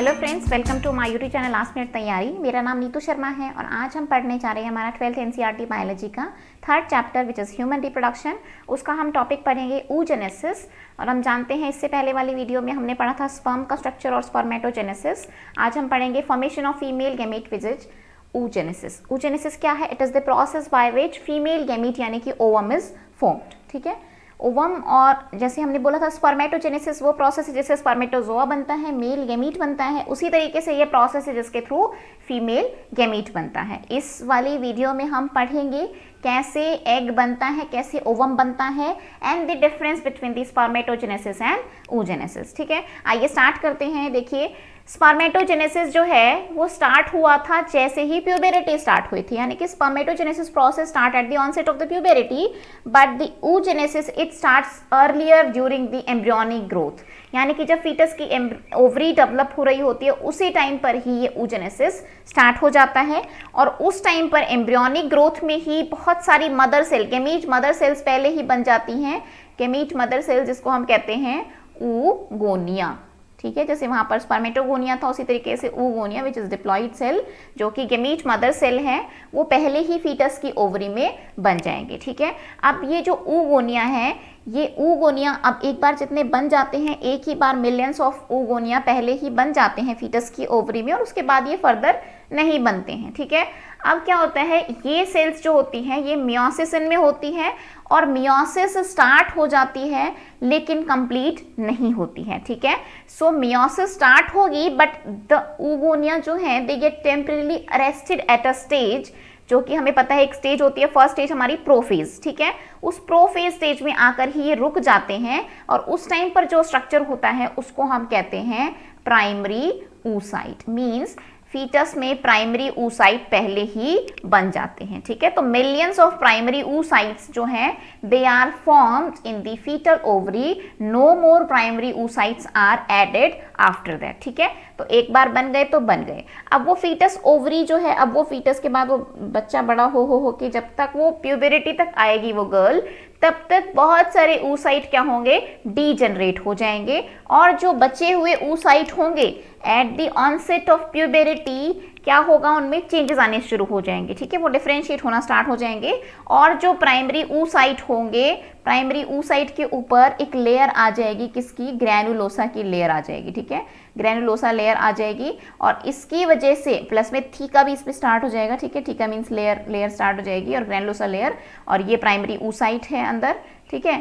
Hello friends, welcome to my YouTube channel last minute तैयारी। मेरा नाम नीतू शर्मा है और आज हम पढ़ने जा रहे हैं हमारा 12th एनसीईआरटी बायोलॉजी का third chapter which is human reproduction. उसका हम टॉपिक पढ़ेंगे oogenesis। और हम जानते हैं इससे पहले वाली वीडियो में हमने पढ़ा था स्पर्म का स्ट्रक्चर और स्पर्मेटोजेनेसिस। आज हम पढ़ेंगे formation of female gamete which is oogenesis। oogenesis क्या है? It is the process by which female gamete यानी कि ओवम इज फॉर्म्ड। ठीक है, ओवम और जैसे हमने बोला था स्पर्मेटोजेनेसिस वो प्रोसेस है जैसे स्पर्मेटोजोआ बनता है, मेल गैमीट बनता है, उसी तरीके से ये प्रोसेस है जिसके थ्रू फीमेल गैमीट बनता है। इस वाली वीडियो में हम पढ़ेंगे कैसे एग बनता है, कैसे ओवम बनता है and the difference between the spermatogenesis and oogenesis। ठीक है, आइए स्टार्ट करते हैं। देखिए, स्पर्मेटोजेनेसिस जो है वो स्टार्ट हुआ था जैसे ही प्यूबेरिटी स्टार्ट हुई थी, यानी कि spermatogenesis process start at the onset of the puberty, but the oogenesis it starts earlier during the embryonic growth, यानी कि जब फीटस की ओवरी डेवलप हो रही होती है उसी टाइम पर ही ये oogenesis स्टार्ट हो जाता है। और उस टाइम पर एम्ब्रियोनिक ग्रोथ में ही बहुत सारी mother cell, gamete mother cells पहले ही बन जाती हैं। गैमीट मदर सेल जिसको हम कहते हैं oogonia। ठीक है, जैसे वहाँ पर स्पर्मेटोगोनिया था उसी तरीके से oogonia which is diploid cell जो कि गैमीट मदर सेल है वो पहले ही फीटस की ओवरी में बन जाएंगे। ठीक है, अब ये जो oogonia है, ये oogonia अब एक बार जितने बन जाते हैं, एक ही बार मिलियंस ऑफ oogonia पहले ही बन जाते हैं फीटस की ओवरी में और उसके बाद ये फर्दर नहीं बनते हैं। ठीक है, अब क्या होता है, ये सेल्स जो होती हैं ये मियोसिस में होती है और मियोसिस स्टार्ट हो जाती है लेकिन कंप्लीट नहीं होती है। ठीक है, सो मियोसिस स्टार्ट होगी बट द oogonia जो है they get temporarily arrested at a stage, जो कि हमें पता है एक स्टेज होती है, फर्स्ट स्टेज हमारी प्रोफेज। ठीक है, उस प्रोफेज स्टेज में आकर ही ये रुक जाते हैं और उस टाइम पर जो स्ट्रक्चर होता है उसको हम कहते हैं प्राइमरी oocyte। मीन्स फीटस में प्राइमरी oocyte पहले ही बन जाते हैं। ठीक है, तो मिलियंस ऑफ प्राइमरी oocytes जो हैं they are formed in the foetal ovary, no more primary oocytes are added after that. ठीक है, तो एक बार बन गए तो बन गए। अब वो फीटस ओवरी जो है, अब वो फीटस के बाद वो बच्चा बड़ा हो के जब तक वो प्यूबेरिटी तक आएगी वो गर्ल, तब तक बहुत सारे oocyte क्या होंगे, डीजनरेट हो जाएंगे और जो बचे हुए oocyte होंगे एट द ऑनसेट ऑफ प्यूबेरिटी क्या होगा, उनमें चेंजेस आने शुरू हो जाएंगे। ठीक है, वो डिफरेंशिएट होना स्टार्ट हो जाएंगे और जो प्राइमरी oocyte होंगे, प्राइमरी oocyte के ऊपर एक लेयर आ जाएगी, किसकी, ग्रैनुलोसा की लेयर आ जाएगी। ठीक है, ग्रैनुलोसा लेयर आ जाएगी और इसकी वजह से प्लस में थीका भी इसमें स्टार्ट हो जाएगा। ठीक है, थीका मीन्स लेयर स्टार्ट हो जाएगी और ग्रैनुलोसा लेयर, और ये प्राइमरी oocyte है अंदर। ठीक है,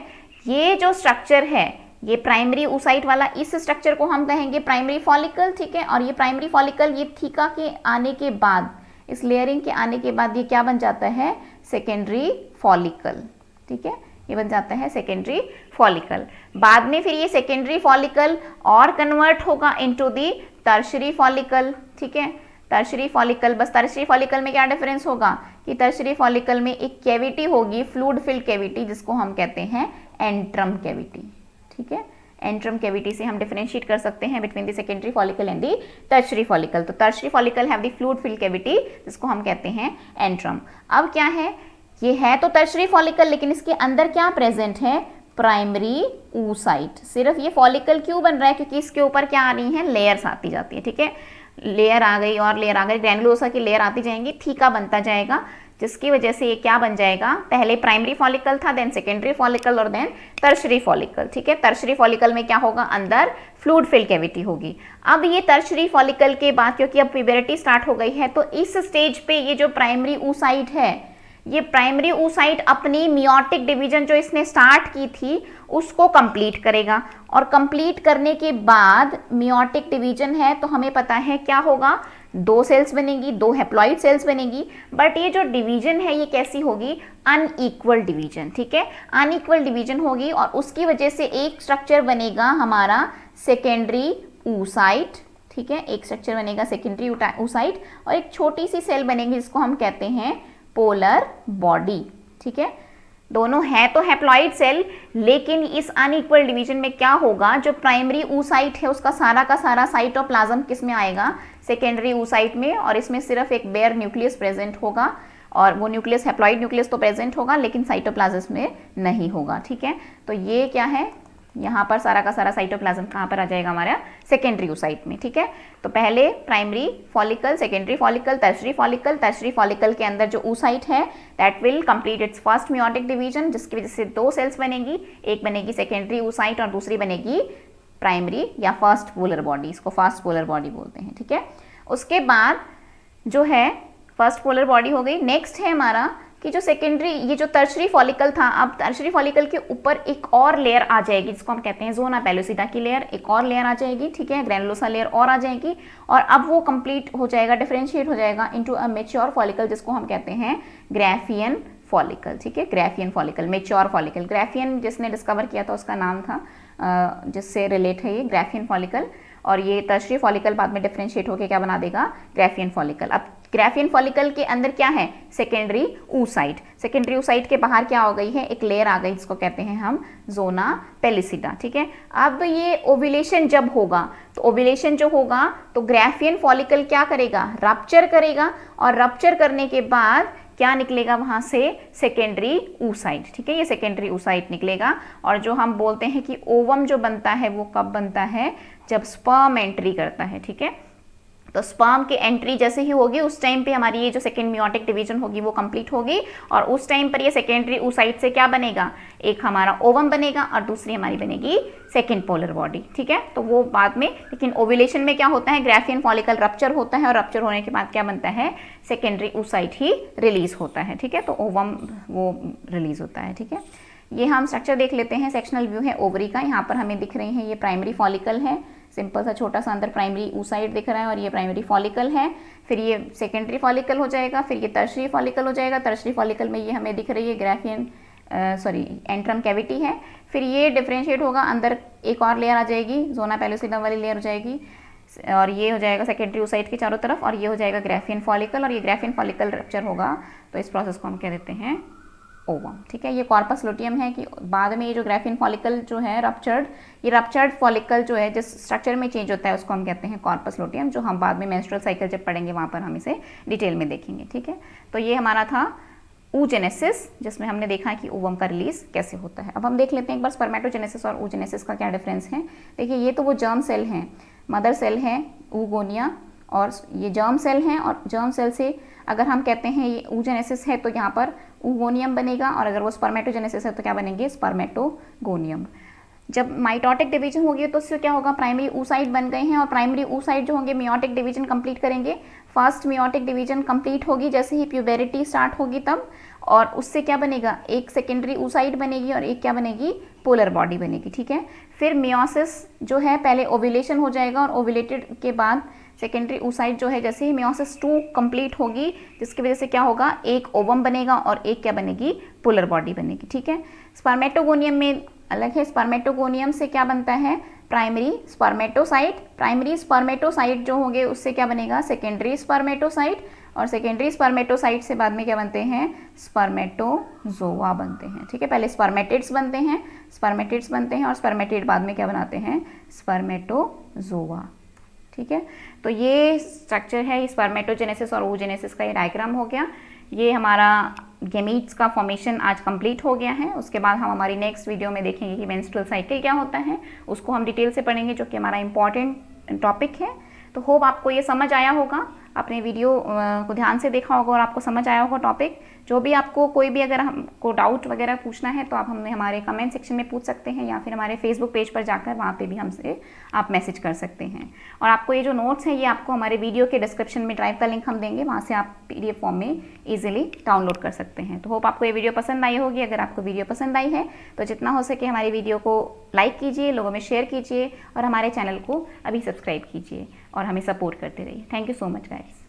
ये जो स्ट्रक्चर है ये प्राइमरी oocyte वाला, इस स्ट्रक्चर को हम कहेंगे प्राइमरी फॉलिकल। ठीक है, और ये प्राइमरी फॉलिकल ये थीका के आने के बाद, इस लेयरिंग के आने के बाद ये क्या बन जाता है, सेकेंडरी फॉलिकल। ठीक है, ये बन जाता है सेकेंडरी फॉलिकल। बाद में फिर ये सेकेंडरी फॉलिकल और कन्वर्ट होगा इनटू दी टर्शरी फॉलिकल। ठीक है, टर्शरी फॉलिकल, बस टर्शरी फॉलिकल में क्या डिफरेंस होगा कि टर्शरी फॉलिकल में एक कैविटी होगी, फ्लूइड फिल्ड कैविटी, जिसको हम कहते हैं एंट्रम कैविटी। ठीक है, एंट्रम कैविटी से हम डिफरेंशिएट कर सकते हैं between the secondary follicle and the tertiary follicle. तो tertiary follicle have the fluid filled cavity जिसको हम कहते हैं एंट्रम। अब क्या है, ये है तो टर्शरी फॉलिकल लेकिन इसके अंदर क्या प्रेजेंट है, प्राइमरी oocyte। सिर्फ ये फॉलिकल क्यों बन रहा है, क्योंकि इसके ऊपर क्या आ रही है, लेयर्स आती जाती है। ठीक है, लेयर आ गई और लेयर आ गई, ग्रैनुलोसा की लेयर आती जाएंगी, थीका बनता जाएगा, जिसकी वजह से ये क्या बन जाएगा, पहले प्राइमरी फॉलिकल था, देन सेकेंडरी फॉलिकल और देन टर्शरी फॉलिकल। ठीक है, टर्शरी फॉलिकल में क्या होगा, अंदर फ्लूइड फिल्ड कैविटी होगी। अब ये टर्शरी फॉलिकल के बाद क्योंकि अब प्यूबेरिटी स्टार्ट हो गई है तो इस स्टेज पे ये जो प्राइमरी oocyte है, ये प्राइमरी oocyte अपनी मियोटिक डिवीजन जो इसने स्टार्ट की थी उसको कंप्लीट करेगा और कंप्लीट करने के बाद मियोटिक डिवीजन है तो हमें पता है क्या होगा, दो सेल्स बनेगी, दो हैप्लॉइड सेल्स बनेगी। बट ये जो डिवीजन है ये कैसी होगी, अनइक्वल डिवीजन। ठीक है, अनइक्वल डिवीजन होगी और उसकी वजह से एक स्ट्रक्चर बनेगा हमारा सेकेंडरी oocyte। ठीक है, एक स्ट्रक्चर बनेगा सेकेंडरी oocyte और एक छोटी सी सेल बनेगी जिसको हम कहते हैं पोलर बॉडी। ठीक है, दोनों है तो हैप्लॉइड सेल लेकिन इस अनइक्वल डिवीजन में क्या होगा, जो प्राइमरी oocyte है उसका सारा का सारा साइटोप्लाज्म किस में आएगा, सेकेंडरी oocyte में, और इसमें सिर्फ एक बेयर न्यूक्लियस प्रेजेंट होगा और वो न्यूक्लियस हैप्लॉइड न्यूक्लियस तो प्रेजेंट होगा लेकिन साइटोप्लाज्म में नहीं होगा। ठीक है, तो ये क्या है, यहाँ पर सारा का सारा साइटोप्लाज्म कहाँ पर आ जाएगा हमारा सेकेंडरी oocyte में, ठीक है। तो पहले primary follicle, secondary follicle, tertiary follicle. Tertiary follicle के अंदर जो oocyte है that will complete it's first meiotic division, जिसकी वजह से 2 सेल्स बनेगी, एक बनेगी सेकेंडरी oocyte और दूसरी बनेगी प्राइमरी या फर्स्ट पोलर बॉडी, इसको फर्स्ट पोलर बॉडी बोलते हैं, ठीक है। उसके बाद जो है फर्स्ट पोलर बॉडी हो गई। नेक्स्ट है हमारा कि जो सेकेंडरी, ये जो टर्शरी फॉलिकल था, अब टर्शरी फॉलिकल के ऊपर एक और लेयर आ जाएगी जिसको हम कहते हैं जोना पेलोसिडा की लेयर, एक और लेयर आ जाएगी, ठीक है, ग्रैनुलोसा लेयर और आ जाएगी, और अब वो कंप्लीट हो जाएगा, डिफरेंशिएट हो जाएगा इनटू अ मैच्योर फॉलिकल जिसको हम कहते हैं ग्राफियन फॉलिकल, ठीक है, Graafian follicle, mature follicle. Graafian जिसने डिस्कवर किया था उसका नाम था, जिससे रिलेट है ये ग्राफियन फॉलिकल, और ये टर्शरी फॉलिकल बाद में डिफरेंशिएट होकर क्या बना देगा, ग्राफियन फॉलिकल। अब ग्राफियन फॉलिकल के अंदर क्या है, सेकेंडरी oocyte। सेकेंडरी oocyte के बाहर क्या हो गई है, एक लेयर आ गई जिसको कहते हैं हम जोना पेलिसिडा, ठीक है। अब ये ओव्यूलेशन जब होगा, तो ओव्यूलेशन जो होगा तो ग्राफियन फॉलिकल क्या करेगा, रप्चर करेगा, और रप्चर करने के बाद क्या निकलेगा वहां से, सेकेंडरी oocyte, ठीक है, ये सेकेंडरी oocyte निकलेगा। और जो हम बोलते हैं कि ओवम जो बनता है वो कब बनता है, जब स्पर्म एंट्री करता है, ठीक है। तो स्पर्म की एंट्री जैसे ही होगी उस टाइम पे हमारी ये जो सेकेंड मियोटिक डिवीजन होगी वो कंप्लीट होगी, और उस टाइम पर ये सेकेंडरी oocyte से क्या बनेगा, एक हमारा ओवम बनेगा और दूसरी हमारी बनेगी सेकेंड पोलर बॉडी, ठीक है। तो वो बाद में, लेकिन ओव्यूलेशन में क्या होता है, ग्राफियन फॉलिकल रप्चर होता है, और रप्चर होने के बाद क्या बनता है, सेकेंडरी oocyte ही रिलीज होता है, ठीक है। तो ओवम वो रिलीज होता है, ठीक है। ये हम स्ट्रक्चर देख लेते हैं, सेक्शनल व्यू है ओवरी का। यहाँ पर हमें दिख रहे हैं ये प्राइमरी फॉलिकल है, सिंपल सा छोटा सा अंदर प्राइमरी oocyte दिख रहा है, और ये प्राइमरी फॉलिकल है। फिर ये सेकेंडरी फॉलिकल हो जाएगा, फिर ये टर्शरी फॉलिकल हो जाएगा। टर्शरी फॉलिकल में ये हमें दिख रही है ग्राफियन एंट्रम कैविटी है। फिर ये डिफरेंशिएट होगा, अंदर एक और लेयर आ जाएगी, जोना पेलोसिडा वाली लेयर हो जाएगी, और ये हो जाएगा सेकेंडरी oocyte के चारों तरफ, और ये हो जाएगा ग्राफियन फॉलिकल, और ये ग्राफियन फॉलिकल रप्चर होगा तो इस प्रोसेस को हम कह देते हैं ओवम, ठीक है। ये कॉर्पस लुटियम है कि बाद में ये जो ग्राफियन फॉलिकल जो है रप्चर्ड, ये रप्चर्ड फॉलिकल जो है जिस स्ट्रक्चर में चेंज होता है उसको हम कहते हैं कॉर्पस लुटियम, जो हम बाद में मेंस्ट्रुअल साइकिल जब पढ़ेंगे वहाँ पर हम इसे डिटेल में देखेंगे, ठीक है। तो ये हमारा था oogenesis, जिसमें हमने देखा कि ओवम का रिलीज कैसे होता है। अब हम देख लेते हैं एक बार स्पर्मेटोजेनेसिस और oogenesis का क्या डिफरेंस है। देखिए ये तो वो जर्म सेल हैं, मदर सेल है oogonia, और ये जर्म सेल हैं, और जर्म सेल से अगर हम कहते हैं ये oogenesis है तो यहाँ पर oogoनियम बनेगा, और अगर वो स्पर्मेटोजेनेसिस है तो क्या बनेंगे, स्पर्मेटोगोनियम। जब माइटोटिक डिवीजन होगी तो उससे क्या होगा, प्राइमरी oocyte बन गए हैं, और प्राइमरी oocyte जो होंगे मियोटिक डिवीजन कंप्लीट करेंगे। फर्स्ट मियोटिक डिवीजन कंप्लीट होगी जैसे ही प्यूबेरिटी स्टार्ट होगी तब, और उससे क्या बनेगा, एक सेकेंडरी oocyte बनेगी और एक क्या बनेगी, पोलर बॉडी बनेगी, ठीक है। फिर मियोसिस जो है, पहले ओव्यूलेशन हो जाएगा, और ओव्यूलेटेड के बाद सेकेंडरी oocyte जो है जैसे ही मियोसिस 2 कंप्लीट होगी, जिसकी वजह से क्या होगा, एक ओवम बनेगा और एक क्या बनेगी, पोलर बॉडी बनेगी, ठीक है। स्पर्मेटोगोनियम में अलग है, स्पर्मेटोगोनियम से क्या बनता है, प्राइमरी स्पर्मेटोसाइट। प्राइमरी स्पर्मेटोसाइट जो होंगे उससे क्या बनेगा, सेकेंडरी स्पर्मेटोसाइट, और सेकेंडरी स्पर्मेटोसाइट से बाद में क्या बनते हैं, स्पर्मेटोजोआ बनते हैं, ठीक है। पहले स्पर्मेटिड्स बनते हैं, और स्पर्मेटिड बाद में क्या बनाते हैं, स्पर्मेटोजोआ, ठीक है। तो ये स्ट्रक्चर है स्पर्मेटोजेनेसिस और oogenesis का, ये डायग्राम हो गया। ये हमारा गेमीट्स का फॉर्मेशन आज कंप्लीट हो गया है। उसके बाद हम हमारी नेक्स्ट वीडियो में देखेंगे कि मेंस्ट्रुअल साइकिल क्या होता है, उसको हम डिटेल से पढ़ेंगे, जो कि हमारा इंपॉर्टेंट टॉपिक है। तो होप आपको ये समझ आया होगा, आपने वीडियो को ध्यान से देखा होगा और आपको समझ आया होगा टॉपिक। जो भी आपको कोई भी अगर हमको डाउट वगैरह पूछना है तो आप हमें हमारे कमेंट सेक्शन में पूछ सकते हैं, या फिर हमारे फेसबुक पेज पर जाकर वहाँ पे भी हमसे आप मैसेज कर सकते हैं। और आपको ये जो नोट्स हैं ये आपको हमारे वीडियो के डिस्क्रिप्शन में ड्राइव का लिंक हम देंगे, वहाँ से आप PDF फॉर्म में ईजिली डाउनलोड कर सकते हैं। तो होप आपको ये वीडियो पसंद आई होगी। अगर आपको वीडियो पसंद आई है तो जितना हो सके हमारी वीडियो को लाइक कीजिए, लोगों में शेयर कीजिए, और हमारे चैनल को अभी सब्सक्राइब कीजिए और हमें सपोर्ट करते रहिए। Thank you so much guys.